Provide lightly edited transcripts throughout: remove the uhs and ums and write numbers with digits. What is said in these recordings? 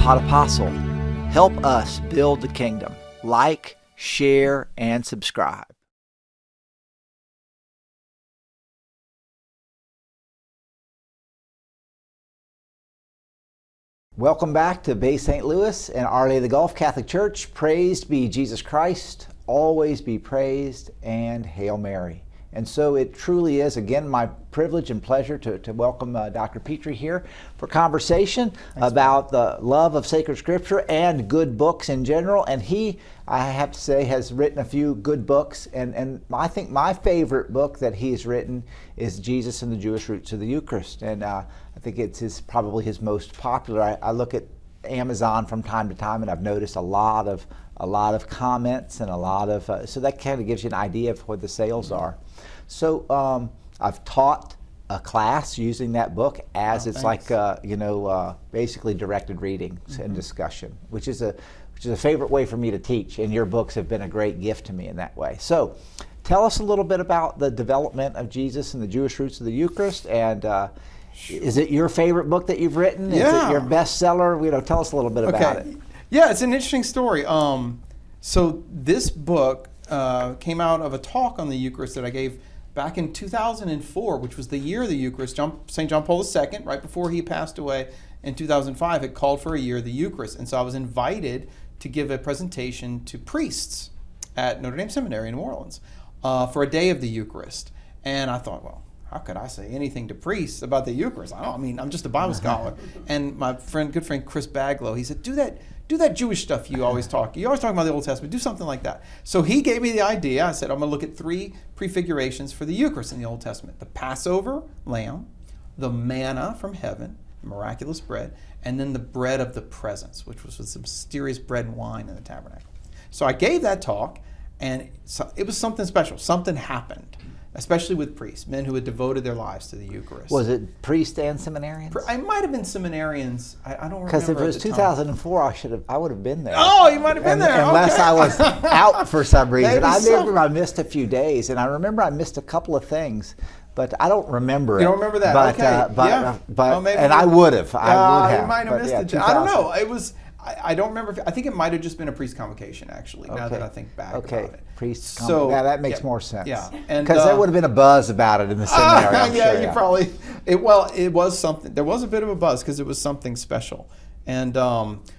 Hot Apostle. Help us build the kingdom. Like, share, and subscribe. Welcome back to Bay St. Louis and Our Lady of the Gulf Catholic Church. Praised be Jesus Christ, always be praised, and Hail Mary. And so it truly is, again, my privilege and pleasure to welcome Dr. Pitre here for conversation about the love of sacred scripture and good books in general. And he, I have to say, has written a few good books. And I think my favorite book that he's written is Jesus and the Jewish Roots of the Eucharist. And I think it's probably his most popular. I look at Amazon from time to time, and I've noticed a lot of comments and a lot of, so that kind of gives you an idea of what the sales are. So I've taught a class using that book as basically directed reading and discussion, which is a favorite way for me to teach, and your books have been a great gift to me in that way. So tell us a little bit about the development of Jesus and the Jewish Roots of the Eucharist, and is it your favorite book that you've written? Yeah. Is it your bestseller? Tell us a little bit about it. Yeah, it's an interesting story. So this book came out of a talk on the Eucharist that I gave back in 2004, which was the year of the Eucharist. St. John Paul II, right before he passed away in 2005, had called for a year of the Eucharist. And so I was invited to give a presentation to priests at Notre Dame Seminary in New Orleans for a day of the Eucharist. And I thought, well, how could I say anything to priests about the Eucharist? I'm just a Bible scholar. And my good friend Chris Baglow, he said, do that Jewish stuff you always talk. You always talk about the Old Testament. Do something like that. So he gave me the idea. I said, I'm going to look at 3 prefigurations for the Eucharist in the Old Testament. The Passover lamb, the manna from heaven, the miraculous bread, and then the bread of the presence, which was some mysterious bread and wine in the tabernacle. So I gave that talk, and it was something special. Something happened, especially with priests, men who had devoted their lives to the Eucharist. Was it priests and seminarians? I might have been seminarians. I don't remember. Because if it was 2004, I would have been there. Oh, you might have been there. Unless okay. I was out for some reason. I remember so. I missed a few days, and I remember I missed a couple of things, but I don't remember it. You don't remember that? But, okay. And I would have. I would have. You might have missed it. I don't know. It was. I don't remember. I think it might have just been a priest convocation, actually, now that I think back about it. Priest convocation. Yeah, that makes more sense. Yeah. Because there would have been a buzz about it in the seminary. You probably. It was something. There was a bit of a buzz because it was something special. And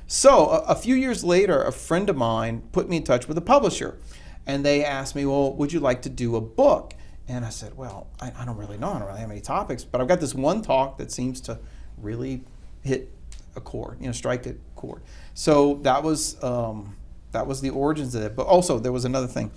so a few years later, a friend of mine put me in touch with a publisher. And they asked me, well, would you like to do a book? And I said, well, I don't really know. I don't really have any topics. But I've got this one talk that seems to really hit a chord, strike a chord. So that was the origins of it. But also there was another thing.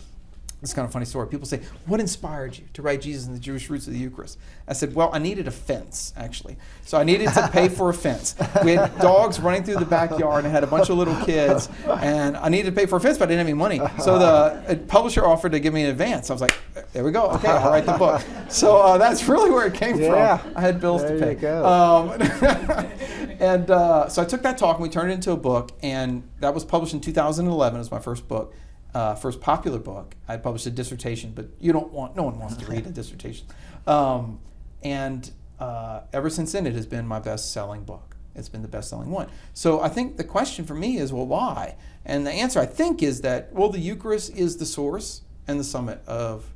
It's kind of a funny story. People say, what inspired you to write Jesus and the Jewish Roots of the Eucharist? I said, well, I needed a fence, actually. So I needed to pay for a fence. We had dogs running through the backyard and had a bunch of little kids, and I needed to pay for a fence, but I didn't have any money. So the publisher offered to give me an advance. I was like, there we go. Okay, I'll write the book. So that's really where it came from. I had bills to pay. There you go. And so I took that talk and we turned it into a book, and that was published in 2011. It was my first book. First popular book. I published a dissertation, but no one wants to read a dissertation. And ever since then, it has been my best-selling book. It's been the best-selling one. So I think the question for me is, well, why? And the answer, I think, is that, well, the Eucharist is the source and the summit of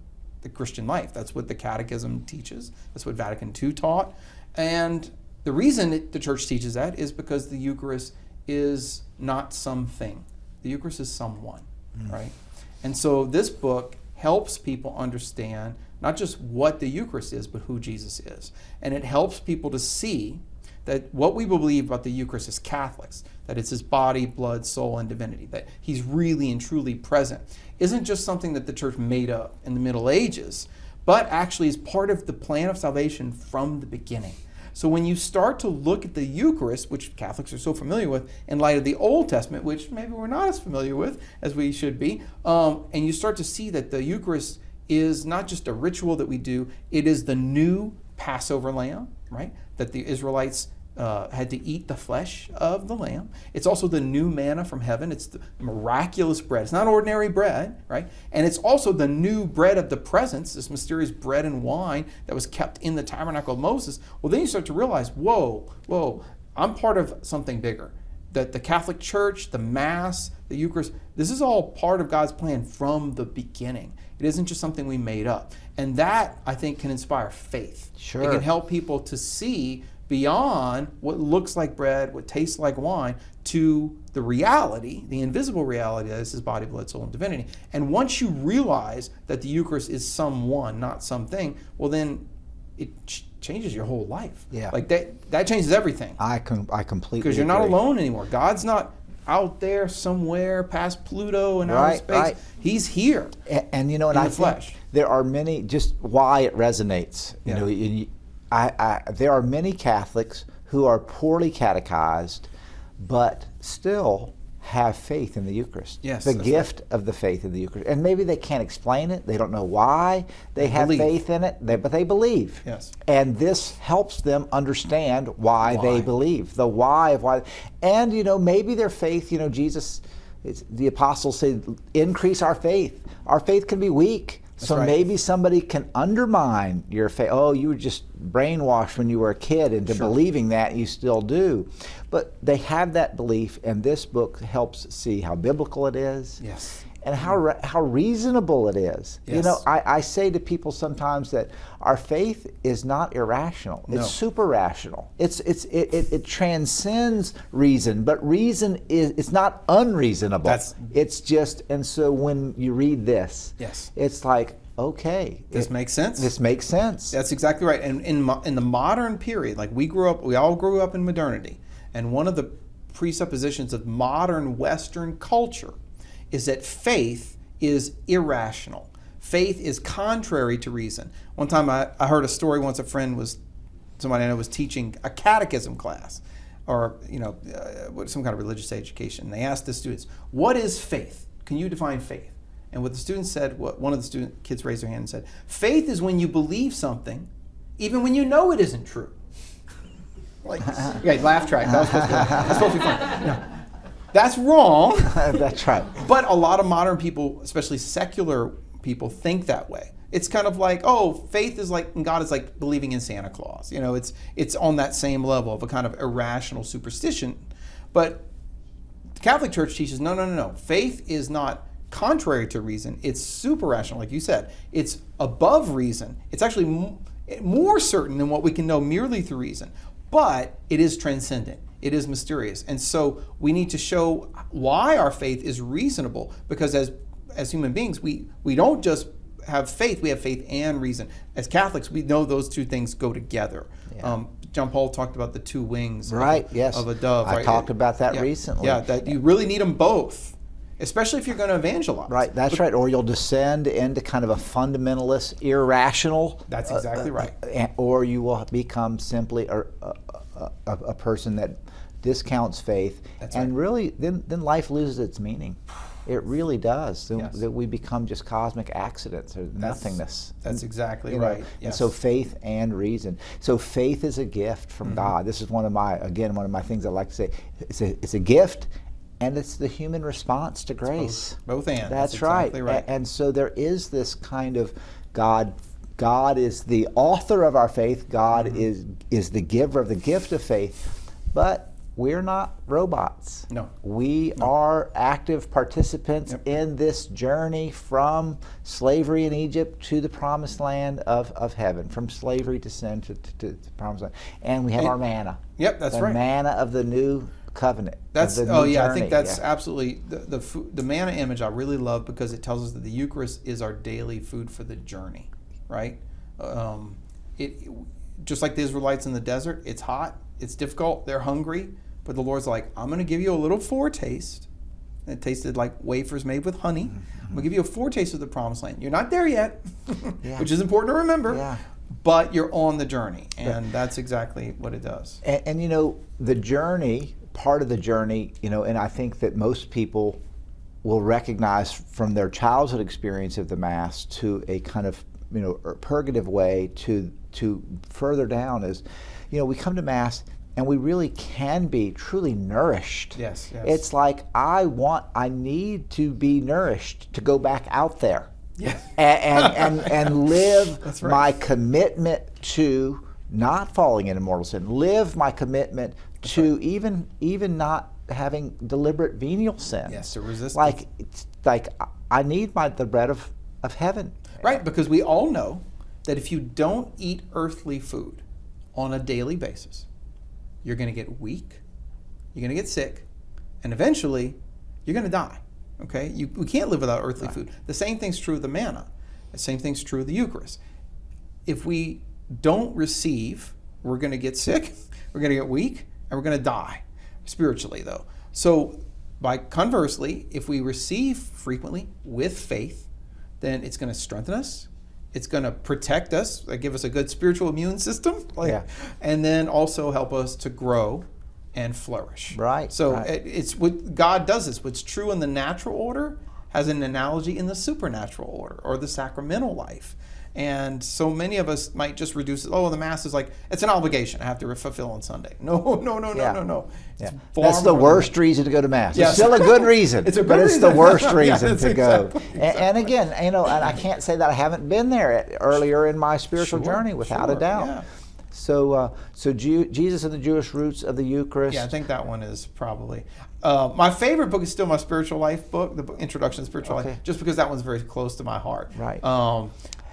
the Christian life. That's what the Catechism teaches. That's what Vatican II taught. And the reason the Church teaches that is because the Eucharist is not something. The Eucharist is someone. Right? And so this book helps people understand not just what the Eucharist is, but who Jesus is. And it helps people to see that what we believe about the Eucharist as Catholics, that it's his body, blood, soul, and divinity, that he's really and truly present, isn't just something that the Church made up in the Middle Ages, but actually is part of the plan of salvation from the beginning. So when you start to look at the Eucharist, which Catholics are so familiar with, in light of the Old Testament, which maybe we're not as familiar with as we should be, and you start to see that the Eucharist is not just a ritual that we do, it is the new Passover lamb, right? That the Israelites had to eat the flesh of the lamb. It's also the new manna from heaven. It's the miraculous bread. It's not ordinary bread, right? And it's also the new bread of the presence, this mysterious bread and wine that was kept in the tabernacle of Moses. Well, then you start to realize, whoa, I'm part of something bigger. that the Catholic Church, the Mass, the Eucharist, this is all part of God's plan from the beginning. It isn't just something we made up. And that, I think, can inspire faith. Sure. It can help people to see beyond what looks like bread, what tastes like wine, to the reality, the invisible reality that this is body, blood, soul, and divinity. And once you realize that the Eucharist is someone, not something, well then it changes your whole life. Yeah. Like that changes everything. I completely Because you're not agree. alone anymore. God's not out there somewhere past Pluto and outer space. Right. He's here. And you know, and in I the flesh. think there are many, just why it resonates. You know, there are many Catholics who are poorly catechized, but still have faith in the Eucharist. Yes, the that's gift of the faith in the Eucharist. And maybe they can't explain it. They don't know why they have believe. faith in it, but they believe. Yes. And this helps them understand why they believe, the why of why. And, you know, maybe their faith, you know, the apostles say, increase our faith. Our faith can be weak. So maybe somebody can undermine your faith. Oh, you were just brainwashed when you were a kid into believing that, and you still do. But they have that belief, and this book helps see how biblical it is. Yes. And how reasonable it is. Yes. You know, I say to people sometimes that our faith is not irrational. No. It's super rational. It transcends reason, but reason it's not unreasonable. It's just, and so when you read this, it's like, okay, this makes sense. This makes sense. That's exactly right. And in the modern period, like we all grew up in modernity, and one of the presuppositions of modern Western culture is that faith is irrational. Faith is contrary to reason. One time I heard a story once. Somebody I know was teaching a catechism class, or some kind of religious education. They asked the students, "What is faith? Can you define faith?" And what the students said, one of the kids raised their hand and said, "Faith is when you believe something, even when you know it isn't true." Like, laugh track. That was supposed to be fun. No. That's wrong. That's right. But a lot of modern people, especially secular people, think that way. It's kind of like, oh, faith is like, and God is like believing in Santa Claus. You know, it's on that same level of a kind of irrational superstition. But the Catholic Church teaches, no. Faith is not contrary to reason. It's super rational, like you said. It's above reason. It's actually more certain than what we can know merely through reason. But it is transcendent. It is mysterious. And so we need to show why our faith is reasonable, because as human beings, we don't just have faith, we have faith and reason. As Catholics, we know those two things go together. Yeah. John Paul talked about the two wings of a dove. I talked about that recently. Yeah, that you really need them both, especially if you're going to evangelize. Right, that's right. Or you'll descend into kind of a fundamentalist, irrational. That's exactly right. Or you will become simply a person that discounts faith, and really then life loses its meaning. It really does. That we become just cosmic accidents or nothingness. That's exactly right. Yes. And so faith and reason. So faith is a gift from God. This is one of my things I like to say. It's a gift, and it's the human response to grace. Both and. That's exactly right. And so there is this kind of God is the author of our faith. God is the giver of the gift of faith. But we're not robots. No. We are active participants in this journey from slavery in Egypt to the promised land of heaven, from slavery to sin to the promised land. And we have our manna. Yep, that's right. The manna of the new covenant. I think that's absolutely the manna image I really love, because it tells us that the Eucharist is our daily food for the journey, right? Just like the Israelites in the desert, it's hot, it's difficult, they're hungry, but the Lord's like, I'm going to give you a little foretaste. And it tasted like wafers made with honey. I'm going to give you a foretaste of the promised land. You're not there yet, which is important to remember, but you're on the journey, and that's exactly what it does. And you know, the journey, part of the journey, you know, and I think that most people will recognize from their childhood experience of the Mass to a kind of, you know, purgative way to further down is, you know, we come to Mass and we really can be truly nourished. Yes. It's like I need to be nourished to go back out there. Yes. And live my commitment to not falling into mortal sin. Live my commitment to even not having deliberate venial sins. Yes, to resist. Like I need the bread of heaven. Right, because we all know that if you don't eat earthly food on a daily basis, you're going to get weak, you're going to get sick, and eventually you're going to die. Okay? We can't live without earthly food. The same thing's true of the manna. The same thing's true of the Eucharist. If we don't receive, we're going to get sick, we're going to get weak, and we're going to die spiritually, though. So, conversely, if we receive frequently with faith, then it's going to strengthen us. It's going to protect us, give us a good spiritual immune system, and then also help us to grow and flourish. Right. So it's what God does this. What's true in the natural order has an analogy in the supernatural order or the sacramental life. And so many of us might just reduce it. Oh, the Mass is like, it's an obligation I have to fulfill on Sunday. No. Yeah. That's the worst reason to go to Mass. Yes. It's still a good reason, It's the worst reason to go. And again, and I can't say that I haven't been there earlier in my spiritual journey, without a doubt. Yeah. So Jesus and the Jewish roots of the Eucharist. Yeah, I think that one is probably my favorite book is still my spiritual life book, the Introduction to Spiritual Life, just because that one's very close to my heart. Right.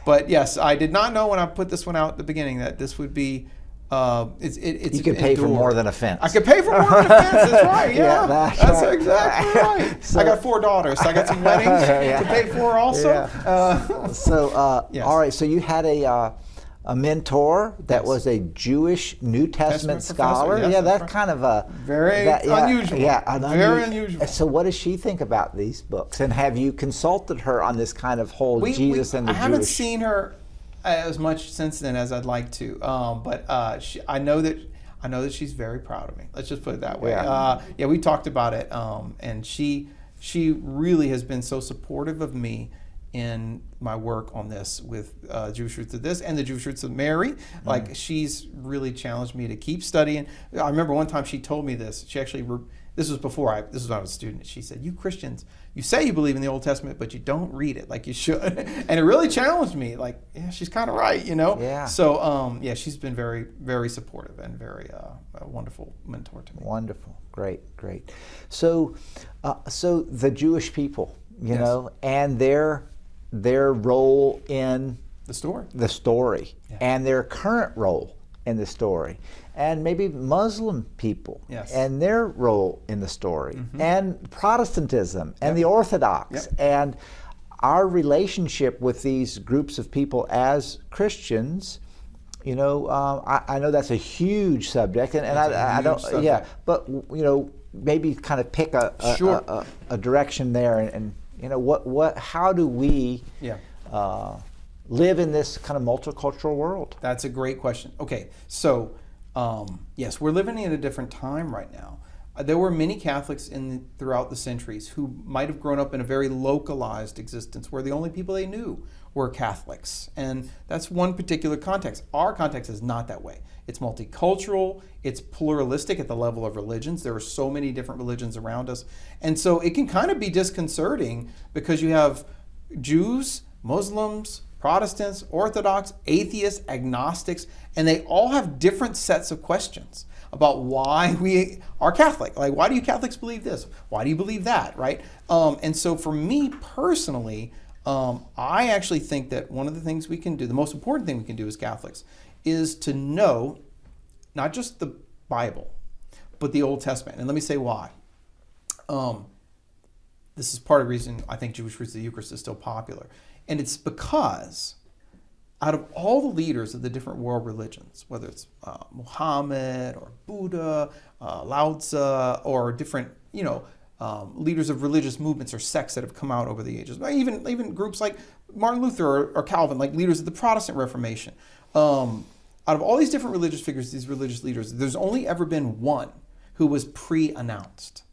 But yes, I did not know when I put this one out at the beginning that this would be. It's you could pay for more than a fence. I could pay for more than a fence. That's right. Yeah, that's right. Exactly right. So, I got 4 daughters, so I got some weddings to pay for also. Yeah. All right. So you had a mentor that was a Jewish New Testament scholar. Yes, yeah, that's kind of a very unusual. Yeah, very unusual. So what does she think about these books? And have you consulted her on this kind of whole Jesus and the Jewish? I haven't seen her as much since then as I'd like to, but I know that she's very proud of me. Let's just put it that way. Yeah, we talked about it, and she really has been so supportive of me in my work on this with Jewish Roots of this and the Jewish Roots of Mary. Like, she's really challenged me to keep studying. I remember one time she told me this. She actually, this was when I was a student. She said, "You Christians, you say you believe in the Old Testament, but you don't read it like you should." And it really challenged me. Like, yeah, she's kind of right, Yeah. So, she's been very, very supportive and very a wonderful mentor to me. Wonderful, great. So the Jewish people, you know, and their role in the story, and their current role in the story, and maybe Muslim people and their role in the story, and Protestantism and the Orthodox, and our relationship with these groups of people as Christians. I know that's a huge subject, and I don't. Subject. Yeah, but maybe kind of pick a direction there, and how do we live in this kind of multicultural world? That's a great question. Okay, so yes, we're living in a different time right now. There were many Catholics throughout the centuries who might have grown up in a very localized existence where the only people they knew were Catholics. And that's one particular context. Our context is not that way. It's multicultural, it's pluralistic at the level of religions. There are so many different religions around us. And so it can kind of be disconcerting because you have Jews, Muslims, Protestants, Orthodox, atheists, agnostics, and they all have different sets of questions about why we are Catholic. Like, why do you Catholics believe this? Why do you believe that, right? And so for me personally, I actually think that one of the things we can do, the most important thing we can do as Catholics, is to know not just the Bible, but the Old Testament. And let me say why. This is part of the reason I think Jewish Roots of the Eucharist is still popular. And it's because out of all the leaders of the different world religions, whether it's Muhammad or Buddha, Lao Tzu, or different, leaders of religious movements or sects that have come out over the ages, even groups like Martin Luther or Calvin, like leaders of the Protestant Reformation. Out of all these different religious figures, these religious leaders, there's only ever been one who was pre-announced,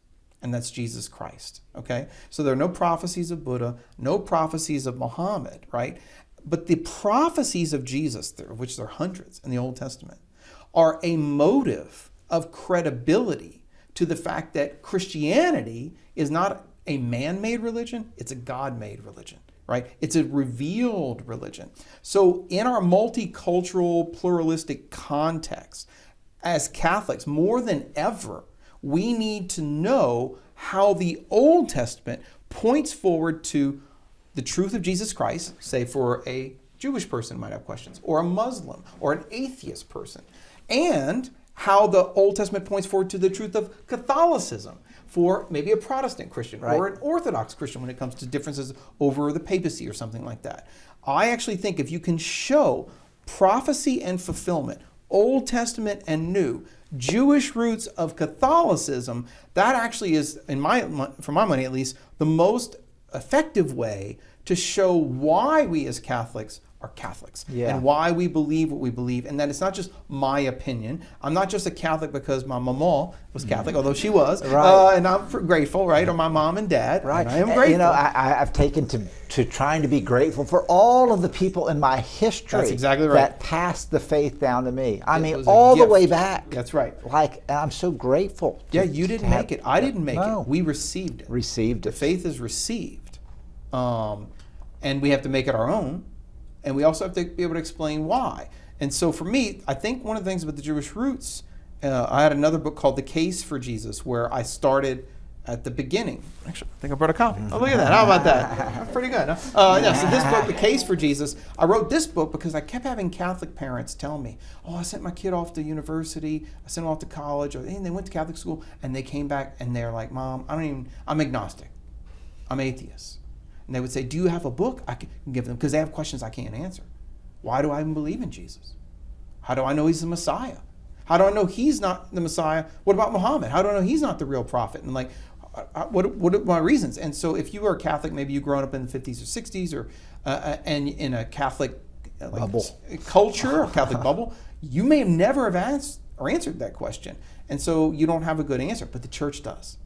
and that's Jesus Christ, okay? So there are no prophecies of Buddha, no prophecies of Muhammad, right? But the prophecies of Jesus, of which there are hundreds in the Old Testament, are a motive of credibility to the fact that Christianity is not a man-made religion, it's a God-made religion, right? It's a revealed religion. So in our multicultural, pluralistic context, as Catholics, more than ever, We need to know how the Old Testament points forward to the truth of Jesus Christ, say for a Jewish person might have questions, or a Muslim, or an atheist person, and how the Old Testament points forward to the truth of Catholicism for maybe a Protestant Christian or an Orthodox Christian when it comes to differences over the papacy or something like that. I actually think if you can show prophecy and fulfillment, Old Testament and New, Jewish roots of Catholicism, that actually is, for my money at least, the most effective way to show why we as Catholics are Catholics and why we believe what we believe, and that it's not just my opinion. I'm not just a Catholic because my mama was Catholic, although she was, and I'm grateful, right? Or my mom and dad, and I am grateful. You know, I've taken to trying to be grateful for all of the people in my history That's exactly right. that passed the faith down to me. I mean, all the way back. That's right. Like, I'm so grateful. You didn't make it. I didn't make it. We received it. Received it. The faith is received. And we have to make it our own. And we also have to be able to explain why. And so for me, I think one of the things about the Jewish roots, I had another book called The Case for Jesus, where I started at the beginning. Actually, I think I brought a copy. Oh, look at that. How about that? That's pretty good. Huh? So this book, The Case for Jesus, I wrote this book because I kept having Catholic parents tell me, I sent my kid off to university, I sent them off to college, or they went to Catholic school, and they came back and they're like, Mom, I'm agnostic. I'm atheist. And they would say, do you have a book I can give them? Because they have questions I can't answer. Why do I even believe in Jesus? How do I know he's the Messiah? How do I know he's not the Messiah? What about Muhammad? How do I know he's not the real prophet? And like, what are my reasons? And so if you are a Catholic, maybe you've grown up in the 50s or 60s or and in a Catholic culture, a Catholic bubble, you may never have asked or answered that question. And so you don't have a good answer, but the church does.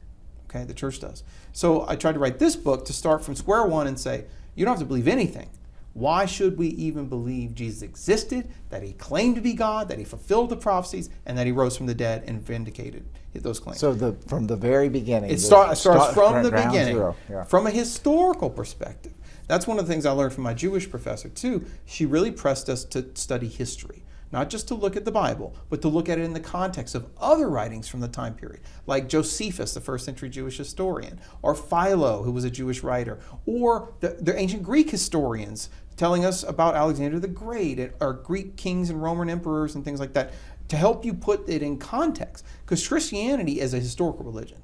Okay, the church does. So I tried to write this book to start from square one and say, you don't have to believe anything. Why should we even believe Jesus existed, that he claimed to be God, that he fulfilled the prophecies, and that he rose from the dead and vindicated those claims? So from the very beginning. It starts from the beginning, from a historical perspective. That's one of the things I learned from my Jewish professor too. She really pressed us to study history. Not just to look at the Bible, but to look at it in the context of other writings from the time period, like Josephus, the first century Jewish historian, or Philo, who was a Jewish writer, or the ancient Greek historians telling us about Alexander the Great, or Greek kings and Roman emperors and things like that, to help you put it in context. Because Christianity is a historical religion.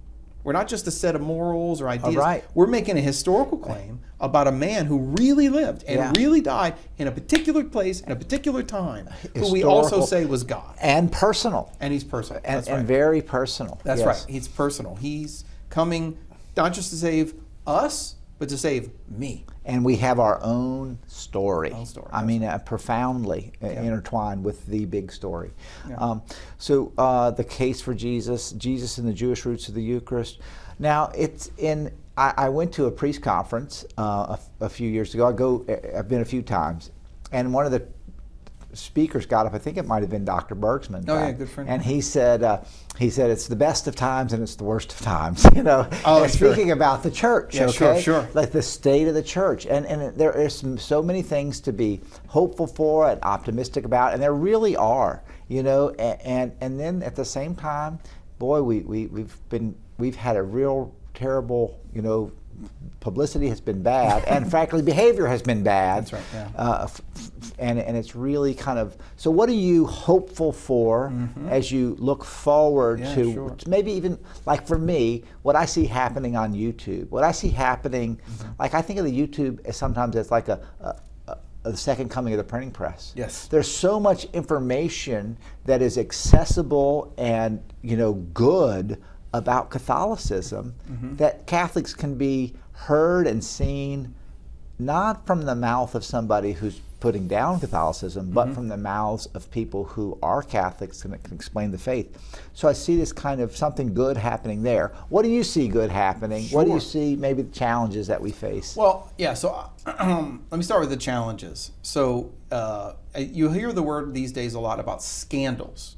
We're not just a set of morals or ideas. We're making a historical claim about a man who really lived and really died in a particular place, in a particular time, who we also say was God. And personal. And he's personal. And very personal. That's right. He's personal. He's coming not just to save us, but to save me. And we have our own story. I mean, profoundly intertwined with the big story. So the case for Jesus and the Jewish roots of the Eucharist. Now, I went to a priest conference a few years ago. I've been a few times. And one of the speakers got up, I think it might have been Dr. Bergsman. Good friend. And he said it's the best of times and it's the worst of times, speaking about the church, Sure. Like the state of the church. And there is so many things to be hopeful for and optimistic about, and there really are, and then at the same time, boy, we've had a real terrible, publicity has been bad, and frankly, behavior has been bad. That's right. And it's really kind of. So, what are you hopeful for as you look forward to maybe even like for me, what I see happening on YouTube, what I see happening, like I think of the YouTube as sometimes as like the second coming of the printing press. Yes. There's so much information that is accessible and good about Catholicism that Catholics can be heard and seen not from the mouth of somebody who's putting down Catholicism, but from the mouths of people who are Catholics and that can explain the faith. So I see this kind of something good happening there. What do you see good happening? Sure. What do you see maybe the challenges that we face? Well, so let me start with the challenges. So you hear the word these days a lot about scandals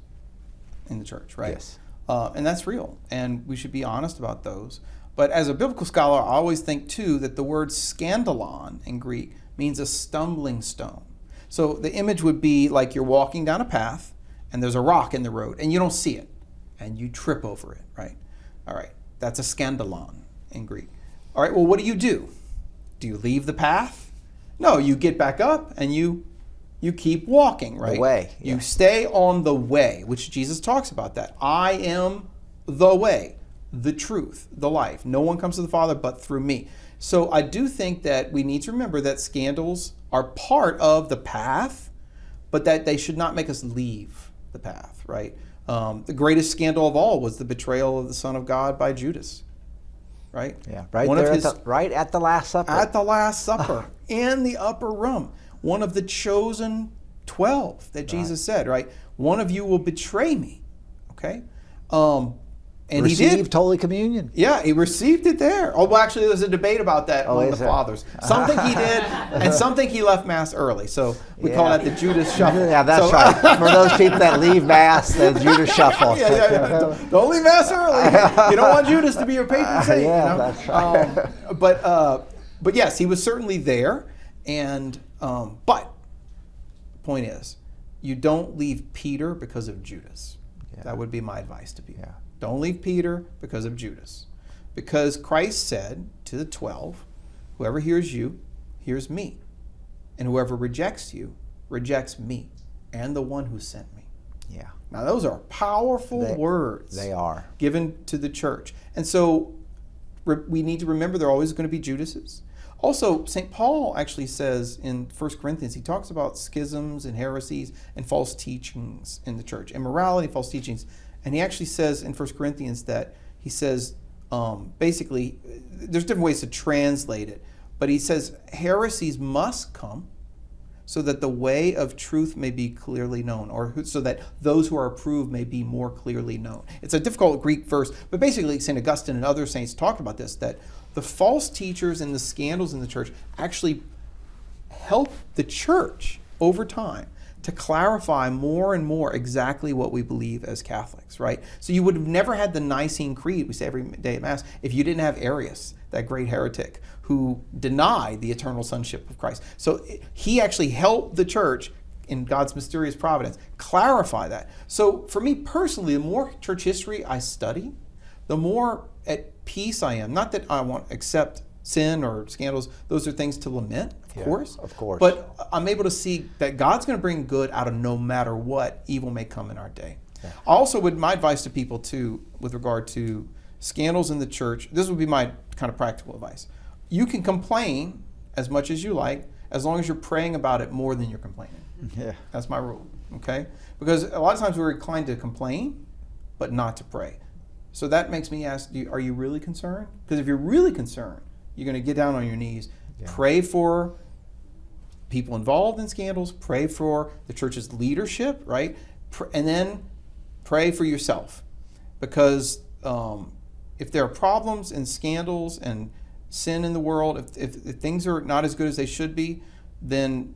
in the church, right? Yes. And that's real, and we should be honest about those. But as a biblical scholar, I always think, too, that the word scandalon in Greek means a stumbling stone. So the image would be like you're walking down a path, and there's a rock in the road, and you don't see it. and you trip over it, right? All right, that's a scandalon in Greek. All right, well, what do? Do you leave the path? No, you get back up and you keep walking, right? The way. Yeah. You stay on the way, which Jesus talks about that. I am the way, the truth, the life. No one comes to the Father but through me. So I do think that we need to remember that scandals are part of the path, but that they should not make us leave the path, right? The greatest scandal of all was the betrayal of the Son of God by Judas, right? Yeah, right at the Last Supper. At the Last Supper, in the upper room. One of the chosen 12 that Jesus said, right? One of you will betray me, okay? And he did. Received Holy Communion. Yeah, he received it there. Oh, well, actually, there's a debate about that among the fathers. Some think he did, and some think he left Mass early. So we call that the Judas Shuffle. Yeah, that's right. For those people that leave Mass, the Judas Shuffle. Yeah. Don't leave Mass early. You don't want Judas to be your patron saint. Yeah, that's right. But yes, he was certainly there. And but the point is, you don't leave Peter because of Judas. Yeah. That would be my advice to people. Yeah. Don't leave Peter because of Judas. Because Christ said to the 12, whoever hears you, hears me. And whoever rejects you, rejects me and the one who sent me. Yeah. Now those are powerful words. They are. Given to the church. And so we need to remember there are always going to be Judases. Also, St. Paul actually says in 1 Corinthians, he talks about schisms and heresies and false teachings in the church, immorality, false teachings. And he actually says in 1 Corinthians that he says, basically, there's different ways to translate it, but he says heresies must come so that the way of truth may be clearly known, or so that those who are approved may be more clearly known. It's a difficult Greek verse, but basically St. Augustine and other saints talk about this, that the false teachers and the scandals in the church actually help the church over time to clarify more and more exactly what we believe as Catholics, right? So you would have never had the Nicene Creed, we say every day at Mass, if you didn't have Arius, that great heretic who denied the eternal sonship of Christ. So he actually helped the church in God's mysterious providence clarify that. So for me personally, the more church history I study, the more at peace I am. Not that I want to accept sin or scandals. Those are things to lament, of course. Of course. But I'm able to see that God's going to bring good out of no matter what evil may come in our day. Yeah. Also, my advice to people too, with regard to scandals in the church, this would be my kind of practical advice. You can complain as much as you like, as long as you're praying about it more than you're complaining. Yeah. That's my rule, okay? Because a lot of times we're inclined to complain, but not to pray. So that makes me ask, are you really concerned? Because if you're really concerned, you're going to get down on your knees, pray for people involved in scandals, pray for the church's leadership, right? And then pray for yourself. Because if there are problems and scandals and sin in the world, if things are not as good as they should be, then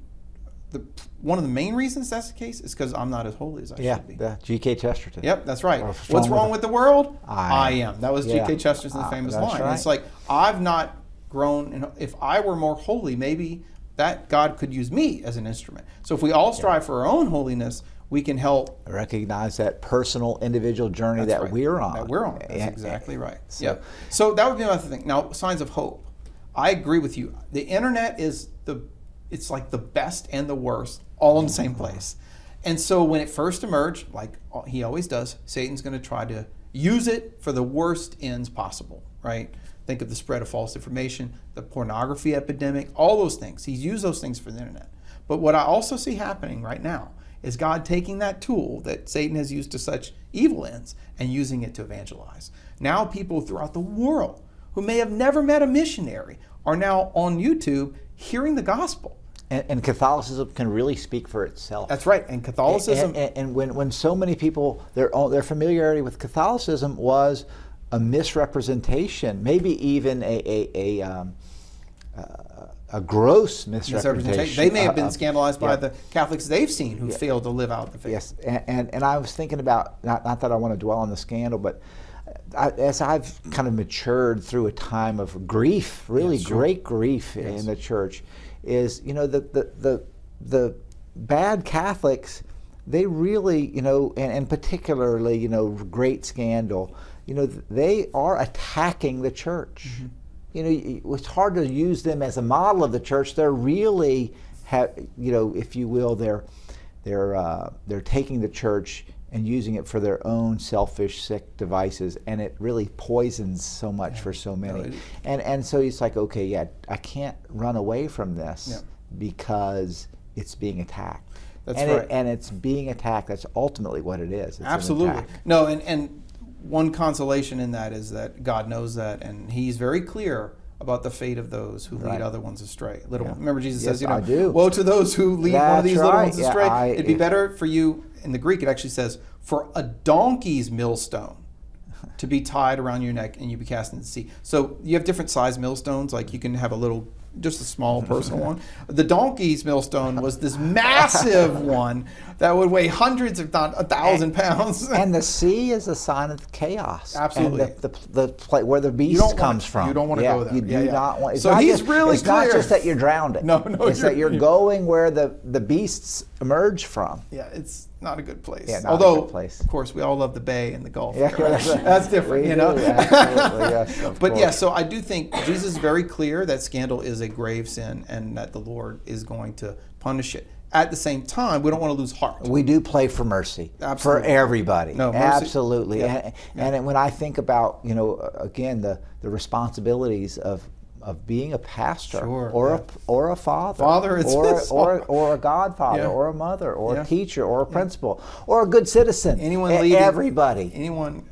one of the main reasons that's the case is because I'm not as holy as I should be. Yeah, G.K. Chesterton. Yep, that's right. What's wrong with the world? I am. That was G.K. Chesterton's famous line. Right. It's like, I've not grown. If I were more holy, maybe that God could use me as an instrument. So if we all strive for our own holiness, we can help recognize that personal, individual journey that we're on. That we're on. That's exactly right. So that would be another thing. Now, signs of hope. I agree with you. The internet is it's like the best and the worst all in the same place. And so when it first emerged, like he always does, Satan's going to try to use it for the worst ends possible, right? Think of the spread of false information, the pornography epidemic, all those things. He's used those things for the internet. But what I also see happening right now is God taking that tool that Satan has used to such evil ends and using it to evangelize. Now people throughout the world who may have never met a missionary are now on YouTube hearing the gospel. And Catholicism can really speak for itself. That's right. And Catholicism... And when so many people, their familiarity with Catholicism was a misrepresentation, maybe even a gross misrepresentation. They may have been scandalized by the Catholics they've seen who failed to live out the faith. Yes, and I was thinking about, not that I want to dwell on the scandal, but as I've kind of matured through a time of grief, really great grief in the church, is, the bad Catholics they really, and particularly, great scandal, they are attacking the church. It's hard to use them as a model of the church. They're really, if you will, they're taking the church and using it for their own selfish, sick devices, and it really poisons so much for so many. And so it's like, okay, yeah, I can't run away from this because it's being attacked. That's right. And it's being attacked. That's ultimately what it is. It's Absolutely. an attack. No, and one consolation in that is that God knows that, and He's very clear about the fate of those who lead other ones astray. Remember, Jesus says, I do. woe to those who lead one of these little ones astray. It'd be better for you, in the Greek it actually says, for a donkey's millstone to be tied around your neck and you be cast into the sea. So you have different size millstones, like you can have just a small personal one. The donkey's millstone was this massive one that would weigh hundreds, if not 1,000 pounds. And the sea is a sign of chaos. Absolutely. And the place where the beast comes from. You don't want to go there. You do not want. So He's really clear. It's not just that you're drowning. No, it's that you're going where the beasts emerge from. Yeah, it's not a good place. Yeah, Although, a good place. Of course, we all love the Bay and the Gulf. Yeah, right? That's different, Absolutely, yes. But yeah, so I do think Jesus is very clear that scandal is a grave sin and that the Lord is going to punish it. At the same time, we don't want to lose heart. We do play for mercy. Absolutely. For everybody. No, mercy. Absolutely. Yeah. And when I think about, again, the responsibilities of being a pastor or a father, or a godfather or a mother or a teacher or a principal or a good citizen, anyone leading, everybody, anyone.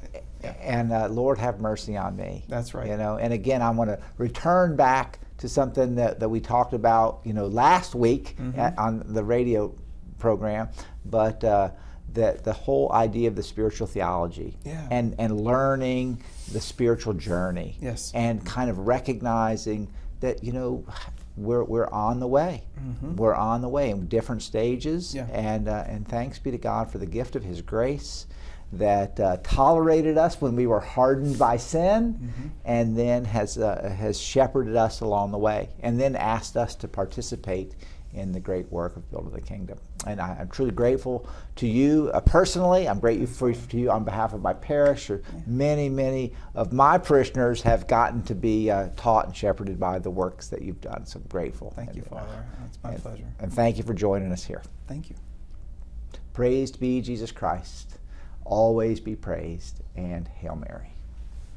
And Lord, have mercy on me. That's right. And again, I want to return back to something that we talked about, last week on the radio program, but that the whole idea of the spiritual theology and learning the spiritual journey, and kind of recognizing that we're on the way. We're on the way in different stages, and thanks be to God for the gift of His grace that tolerated us when we were hardened by sin, and then has shepherded us along the way, and then asked us to participate in the great work of building the kingdom. And I'm truly grateful to you personally. I'm grateful to you on behalf of my parish. Many of my parishioners have gotten to be taught and shepherded by the works that you've done. So I'm grateful. Thank you, Father. It's my pleasure. And thank you for joining us here. Thank you. Praised be Jesus Christ. Always be praised, and Hail Mary.